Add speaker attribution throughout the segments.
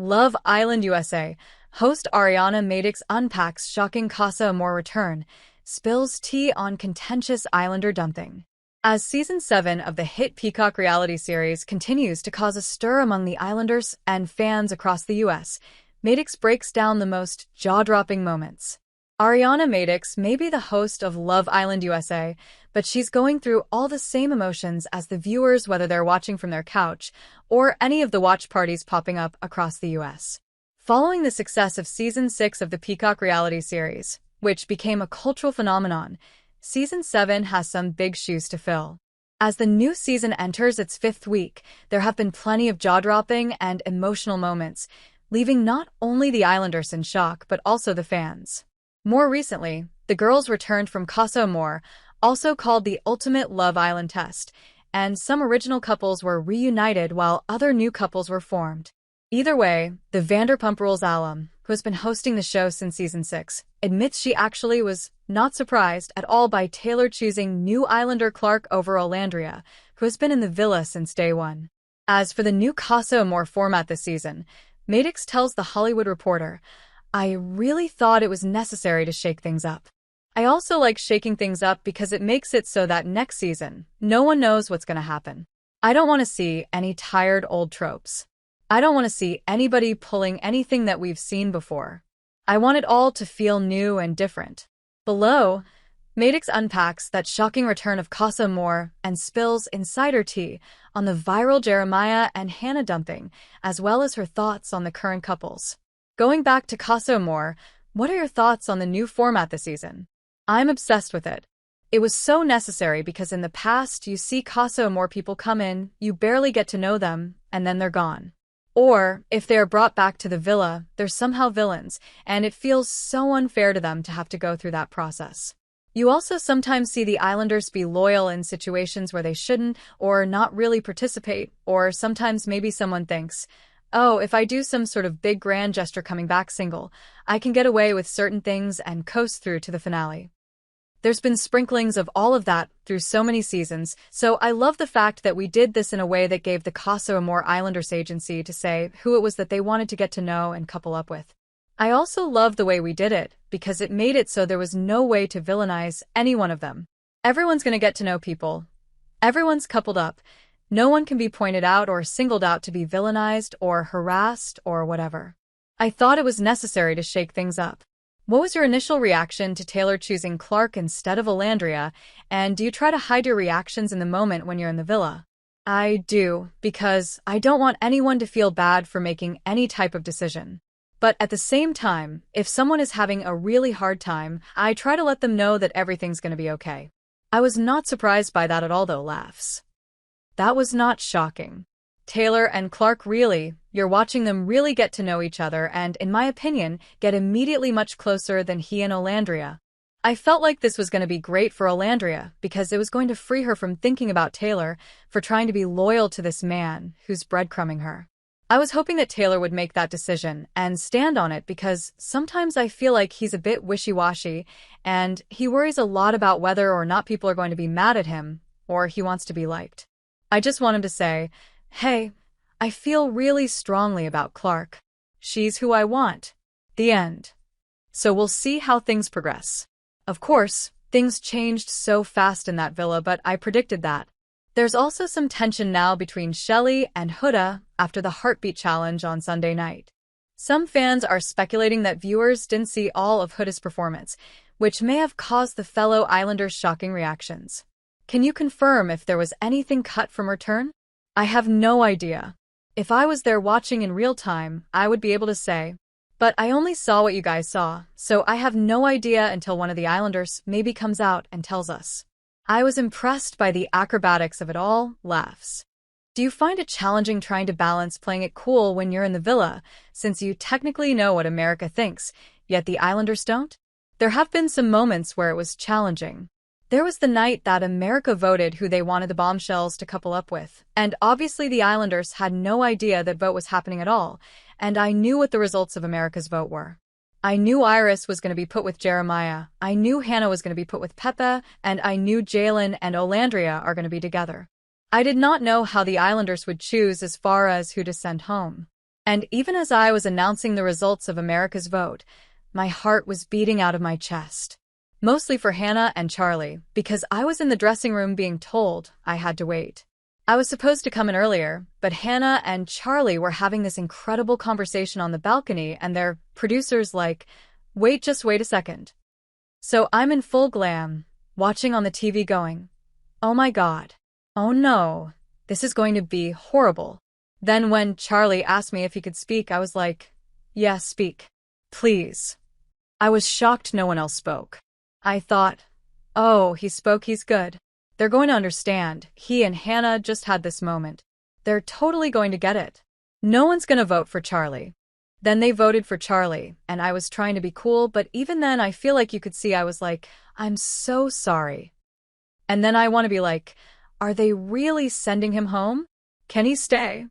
Speaker 1: Love Island USA. Host Ariana Madix unpacks shocking Casa Amor return, spills tea on contentious Islander dumping. As Season 7 of the hit Peacock reality series continues to cause a stir among the Islanders and fans across the U.S., Madix breaks down the most jaw-dropping moments. Ariana Madix may be the host of Love Island USA, but she's going through all the same emotions as the viewers, whether they're watching from their couch or any of the watch parties popping up across the U.S. Following the success of Season 6 of the Peacock reality series, which became a cultural phenomenon, Season 7 has some big shoes to fill. As the new season enters its 5th week, there have been plenty of jaw-dropping and emotional moments, leaving not only the Islanders in shock but also the fans. More recently, the girls returned from Casa Amor, also called the Ultimate Love Island Test, and some original couples were reunited while other new couples were formed. Either way, the Vanderpump Rules alum, who has been hosting the show since Season 6, admits she actually was not surprised at all by Taylor choosing new Islander Clark over Olandria, who has been in the villa since day one. As for the new Casa Amor format this season, Madix tells The Hollywood Reporter, "I really thought it was necessary to shake things up. I also like shaking things up because it makes it so that next season, no one knows what's going to happen. I don't want to see any tired old tropes. I don't want to see anybody pulling anything that we've seen before. I want it all to feel new and different." Below, Madix unpacks that shocking return of Casa Amor and spills insider tea on the viral Jeremiah and Hannah dumping, as well as her thoughts on the current couples. Going back to Casa Amor, what are your thoughts on the new format this season? I'm obsessed with it. It was so necessary because in the past you see Casa Amor people come in, you barely get to know them, and then they're gone. Or, if they are brought back to the villa, they're somehow villains, and it feels so unfair to them to have to go through that process. You also sometimes see the Islanders be loyal in situations where they shouldn't, or not really participate, or sometimes maybe someone thinks, "Oh, if I do some sort of big grand gesture coming back single, I can get away with certain things and coast through to the finale." There's been sprinklings of all of that through so many seasons, so I love the fact that we did this in a way that gave the Casa Amor Islanders agency to say who it was that they wanted to get to know and couple up with. I also love the way we did it, because it made it so there was no way to villainize any one of them. Everyone's gonna get to know people. Everyone's coupled up. No one can be pointed out or singled out to be villainized or harassed or whatever. I thought it was necessary to shake things up. What was your initial reaction to Taylor choosing Clark instead of Olandria, and do you try to hide your reactions in the moment when you're in the villa? I do, because I don't want anyone to feel bad for making any type of decision. But at the same time, if someone is having a really hard time, I try to let them know that everything's going to be okay. I was not surprised by that at all though, laughs. That was not shocking. Taylor and Clark you're watching them really get to know each other and, in my opinion, get immediately much closer than he and Olandria. I felt like this was going to be great for Olandria because it was going to free her from thinking about Taylor for trying to be loyal to this man who's breadcrumbing her. I was hoping that Taylor would make that decision and stand on it because sometimes I feel like he's a bit wishy-washy and he worries a lot about whether or not people are going to be mad at him or he wants to be liked. I just want him to say, "Hey, I feel really strongly about Clark. She's who I want." The end. So we'll see how things progress. Of course, things changed so fast in that villa, but I predicted that. There's also some tension now between Shelley and Huda after the Heartbeat Challenge on Sunday night. Some fans are speculating that viewers didn't see all of Huda's performance, which may have caused the fellow Islanders' shocking reactions. Can you confirm if there was anything cut from her turn? I have no idea. If I was there watching in real time, I would be able to say. But I only saw what you guys saw, so I have no idea until one of the Islanders maybe comes out and tells us. I was impressed by the acrobatics of it all, laughs. Do you find it challenging trying to balance playing it cool when you're in the villa, since you technically know what America thinks, yet the Islanders don't? There have been some moments where it was challenging. There was the night that America voted who they wanted the bombshells to couple up with, and obviously the Islanders had no idea that vote was happening at all, and I knew what the results of America's vote were. I knew Iris was going to be put with Jeremiah, I knew Hannah was going to be put with Pepe, and I knew Jalen and Olandria are going to be together. I did not know how the Islanders would choose as far as who to send home. And even as I was announcing the results of America's vote, my heart was beating out of my chest. Mostly for Hannah and Charlie, because I was in the dressing room being told I had to wait. I was supposed to come in earlier, but Hannah and Charlie were having this incredible conversation on the balcony and their producers like, wait, just wait a second. So I'm in full glam, watching on the TV going, oh my God. Oh no, this is going to be horrible. Then when Charlie asked me if he could speak, I was like, yeah, speak. Please. I was shocked no one else spoke. I thought, oh, he spoke, he's good. They're going to understand. He and Hannah just had this moment. They're totally going to get it. No one's going to vote for Charlie. Then they voted for Charlie, and I was trying to be cool, but even then I feel like you could see I was like, I'm so sorry. And then I want to be like, are they really sending him home? Can he stay?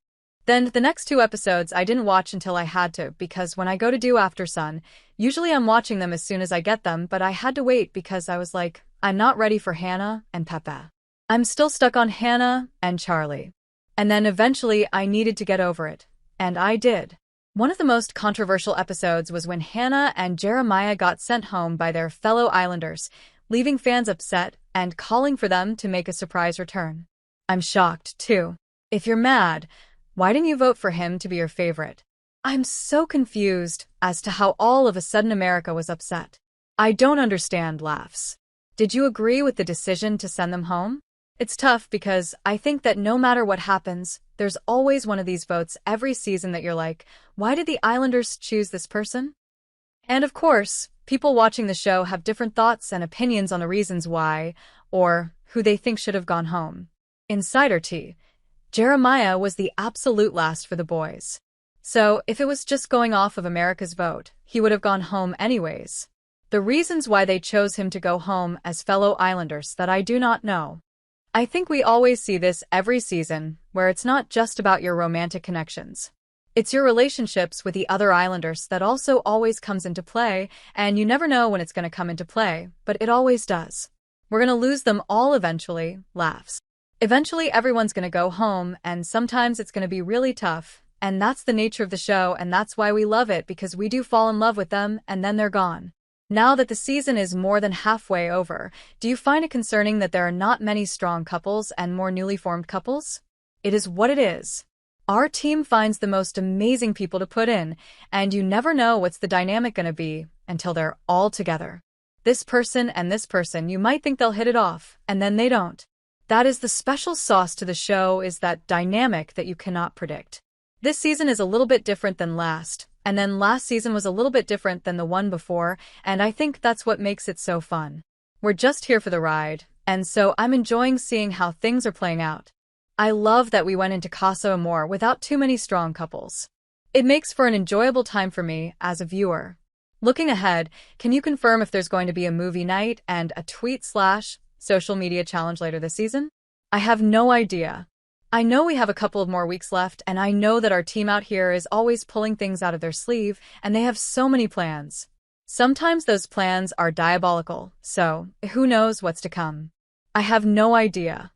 Speaker 1: Then the next 2 episodes I didn't watch until I had to, because when I go to do After Sun, usually I'm watching them as soon as I get them, but I had to wait because I was like, I'm not ready for Hannah and Pepe. I'm still stuck on Hannah and Charlie. And then eventually I needed to get over it. And I did. One of the most controversial episodes was when Hannah and Jeremiah got sent home by their fellow Islanders, leaving fans upset and calling for them to make a surprise return. I'm shocked, too. If you're mad, why didn't you vote for him to be your favorite? I'm so confused as to how all of a sudden America was upset. I don't understand laughs. Did you agree with the decision to send them home? It's tough because I think that no matter what happens, there's always one of these votes every season that you're like, why did the Islanders choose this person? And of course, people watching the show have different thoughts and opinions on the reasons why, or who they think should have gone home. Insider tea. Jeremiah was the absolute last for the boys. So, if it was just going off of America's vote, he would have gone home anyways. The reasons why they chose him to go home as fellow Islanders that I do not know. I think we always see this every season, where it's not just about your romantic connections. It's your relationships with the other Islanders that also always comes into play, and you never know when it's going to come into play, but it always does. We're going to lose them all eventually, laughs. Eventually everyone's going to go home, and sometimes it's going to be really tough, and that's the nature of the show, and that's why we love it, because we do fall in love with them, and then they're gone. Now that the season is more than halfway over, do you find it concerning that there are not many strong couples and more newly formed couples? It is what it is. Our team finds the most amazing people to put in, and you never know what's the dynamic going to be until they're all together. This person and this person, you might think they'll hit it off, and then they don't. That is the special sauce to the show, is that dynamic that you cannot predict. This season is a little bit different than last, and then last season was a little bit different than the one before, and I think that's what makes it so fun. We're just here for the ride, and so I'm enjoying seeing how things are playing out. I love that we went into Casa Amor without too many strong couples. It makes for an enjoyable time for me as a viewer. Looking ahead, can you confirm if there's going to be a movie night and a tweet/social media challenge later this season? I have no idea. I know we have a couple of more weeks left, and I know that our team out here is always pulling things out of their sleeve, and they have so many plans. Sometimes those plans are diabolical, so who knows what's to come. I have no idea.